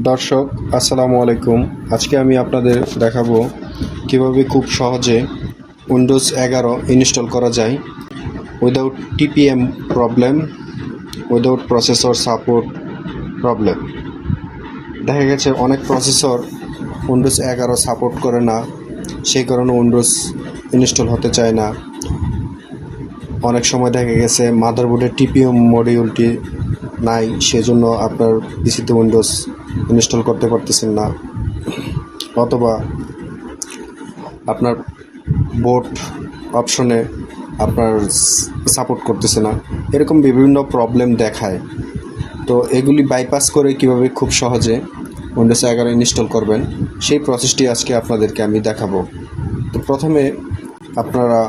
দর্শক আসসালামু আলাইকুম। আজকে আমি আপনাদের দেখাবো কিভাবে খুব সহজে উইন্ডোজ 11 ইনস্টল করা যায় without TPM problem, without processor support problem. দেখা গেছে অনেক প্রসেসর উইন্ডোজ 11 সাপোর্ট করে না, সেই কারণে উইন্ডোজ ইনস্টল হতে চায় না। অনেক সময় দেখা গেছে মাদারবোর্ডের টিপিএম মডিউলটি নাই, সেজন্য আপনার পিসিতে উইন্ডোজ ইনস্টল করতে পারতেছেন না, অথবা আপনার বোর্ড অপশনে আপনার সাপোর্ট করতেছে না, এরকম বিভিন্ন প্রবলেম দেখায়। তো এগুলি বাইপাস করে কিভাবে খুব সহজে উইন্ডোজ 11 ইনস্টল করবেন সেই প্রসেসটি আজকে আপনাদেরকে আমি দেখাবো। তো প্রথমে আপনারা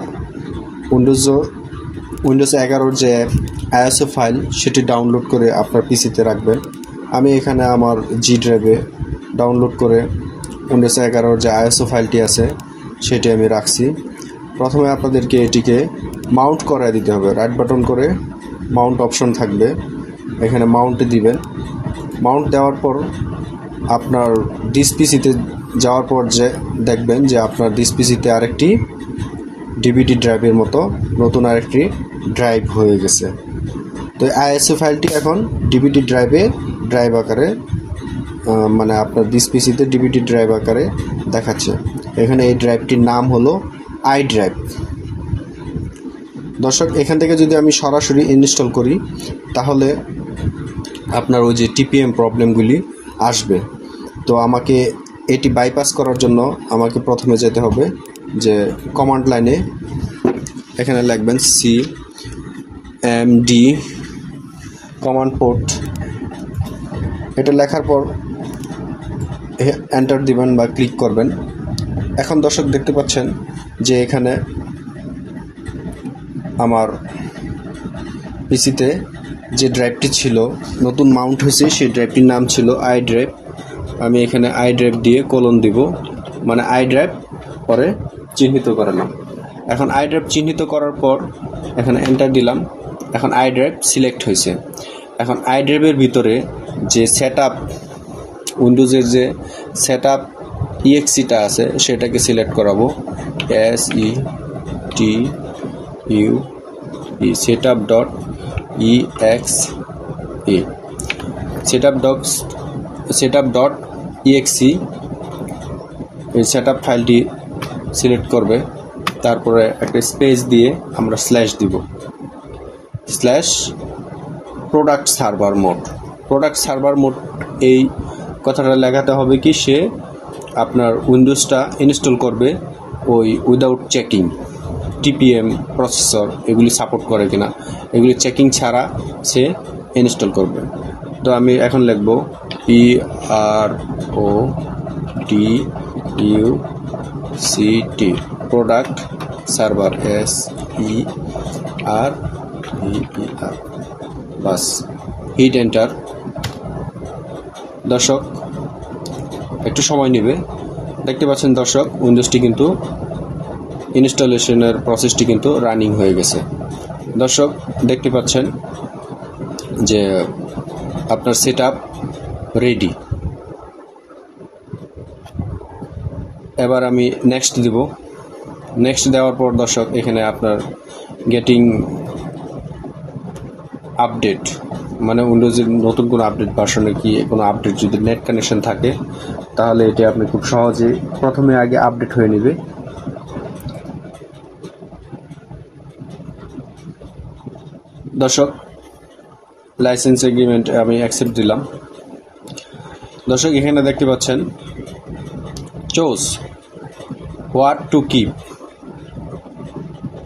উইন্ডোজ 11 যে আইএসও ফাইল সেটি ডাউনলোড করে আপনার পিসিতে রাখবেন। আমি এখানে আমার জি ড্রাইভে ডাউনলোড করে উইন্ডোজ 11 যে আইএসও ফাইলটি আছে সেটি আমি রাখছি। প্রথমে আপনাদেরকে এটিকে মাউন্ট করায় দিতে হবে। রাইট বাটন করে মাউন্ট অপশন থাকবে, এখানে মাউন্টে দিবেন। মাউন্ট দেওয়ার পর আপনার ডিস পিসিতে যাওয়ার পর যে দেখবেন যে আপনার ডিস পিসিতে আরেকটি ডিভিডি ড্রাইভের মতো নতুন আরেকটি ড্রাইভ হয়ে গেছে। তো আইএসও ফাইলটি এখন ডিভিডি ড্রাইভ আকারে, মানে আপনার ডিস পিসিতে ডিভিডি ড্রাইভ আকারে দেখাচ্ছে। এখানে এই ড্রাইভটির নাম হলো আই ড্রাইভ। দর্শক, এখান থেকে যদি আমি সরাসরি ইনস্টল করি তাহলে আপনার ওই যে টিপিএম প্রবলেমগুলি আসবে। তো আমাকে এটি বাইপাস করার জন্য আমাকে প্রথমে যেতে হবে যে কমান্ড লাইনে এখানে লিখবেন CMD কমান্ড পোর্ট। এটা লেখার পর এন্টার দিবেন বা ক্লিক করবেন। এখন দর্শক দেখতে পাচ্ছেন যে এখানে আমার পিসিতে যে ড্রাইভটি ছিল নতুন মাউন্ট হয়েছে, সেই ড্রাইভটির নাম ছিল আই ড্রাইভ। আমি এখানে আই ড্রাইভ দিয়ে কোলন দিব, মানে আই ড্রাইভ পরে চিহ্নিত করালাম। এখন আই ড্রাইভ চিহ্নিত করার পর এখানে এন্টার দিলাম। এখন আই ড্রাইভ সিলেক্ট হয়েছে। এখন আই ড্রাইভের ভিতরে যে সেটআপ, উইন্ডোজের যে সেটআপ ইএক্সিটা আছে সেটাকে সিলেক্ট করাবো। SETUE setup dot EXE setup dot EXE এই সেটআপ ফাইলটি সিলেক্ট করবে। তারপরে একটা স্পেস দিয়ে আমরা স্ল্যাশ দিব, স্ল্যাশ প্রোডাক্ট সার্ভার মোড। এই কথাটা লেখাতে হবে কি সে আপনার উইন্ডোজটা ইনস্টল করবে ওই উইদাউট চেকিং টিপিএম প্রসেসর এগুলি সাপোর্ট করে কিনা, এগুলি চেকিং ছাড়া সে ইনস্টল করবে। তো আমি এখন লিখব PRODUCT প্রোডাক্ট সার্ভার SERVER, বাস, হিট এন্টার। দর্শক একটু সময় নেবে। দেখতে পাচ্ছেন দর্শক, উইন্ডোজটি কিন্তু ইনস্টলেশনের প্রসেসটি কিন্তু রানিং হয়ে গেছে। দর্শক দেখতে পাচ্ছেন যে আপনার সেটআপ রেডি। এবার আমি নেক্সট দিব। নেক্সট দেওয়ার পর দর্শক এখানে আপনার গেটিং আপডেট, মানে উইন্ডোজের নতুন কোনো আপডেট ভার্সনের কি কোনো আপডেট যদি নেট কানেকশন থাকে তাহলে এটি আপনি খুব সহজে প্রথমে আগে আপডেট হয়ে নেবে। দর্শক লাইসেন্স এগ্রিমেন্ট আমি অ্যাকসেপ্ট দিলাম। দর্শক এখানে দেখতে পাচ্ছেন চুজ হোয়াট টু কিপ,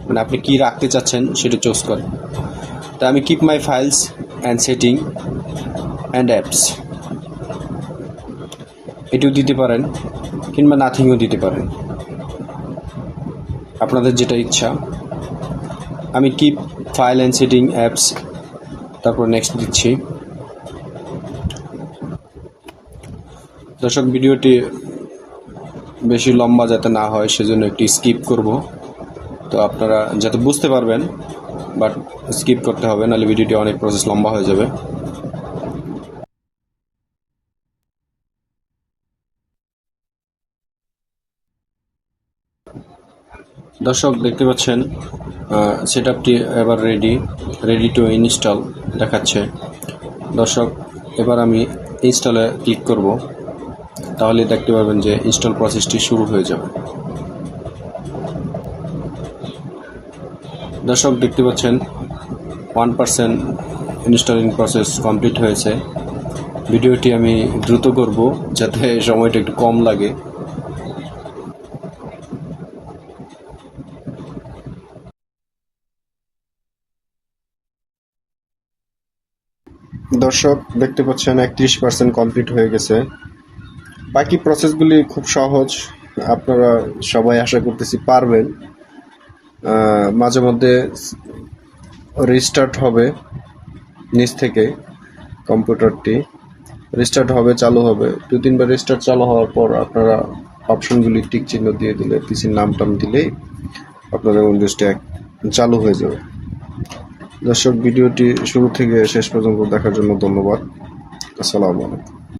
মানে আপনি কি রাখতে চাচ্ছেন সেটা চুজ করেন। তা আমি keep my files and setting and apps এটিও দিতে পারেন, কিংবা নাথিংও দিতে পারেন, আপনাদের যেটা ইচ্ছা। আমি keep file and setting apps, তারপর নেক্সট দিচ্ছি। দর্শক ভিডিওটি বেশি লম্বা যাতে না হয় সেজন্য একটি স্কিপ করব। তো আপনারা যাতে বুঝতে পারবেন, বাট স্কিপ করতে হবে, নাহলে ভিডিওটি অনেক প্রসেস লম্বা হয়ে যাবে। দর্শক দেখতে পাচ্ছেন সেটআপটি এবার রেডি টু ইনস্টল দেখাচ্ছে। দর্শক এবার আমি ইনস্টলে ক্লিক করব, তাহলে দেখতে পাবেন যে ইনস্টল প্রসেসটি শুরু হয়ে যাবে। দর্শক দেখতে পাচ্ছেন 1% ইনস্টলিং প্রসেস কমপ্লিট হয়েছে। ভিডিওটি আমি দ্রুত করব যাতে সময়টা একটু কম লাগে। দর্শক দেখতে পাচ্ছেন 31% কমপ্লিট হয়ে গেছে। বাকি প্রসেসগুলি খুব সহজ, আপনারা সবাই আশা করতেছি পারবেন। মাঝে মধ্যে রিস্টার্ট হবে, নিচ থেকে কম্পিউটারটি রিস্টার্ট হবে, চালু হবে। 2-3 বার রিস্টার্ট চালু হওয়ার পর আপনারা অপশনগুলি টিক চিহ্ন দিয়ে দিলে, পিসির নাম টাম দিলেই আপনাদের উইন্ডোজটা চালু হয়ে যাবে। দর্শক ভিডিওটি শুরু থেকে শেষ পর্যন্ত দেখার জন্য ধন্যবাদ। আসসালামু আলাইকুম।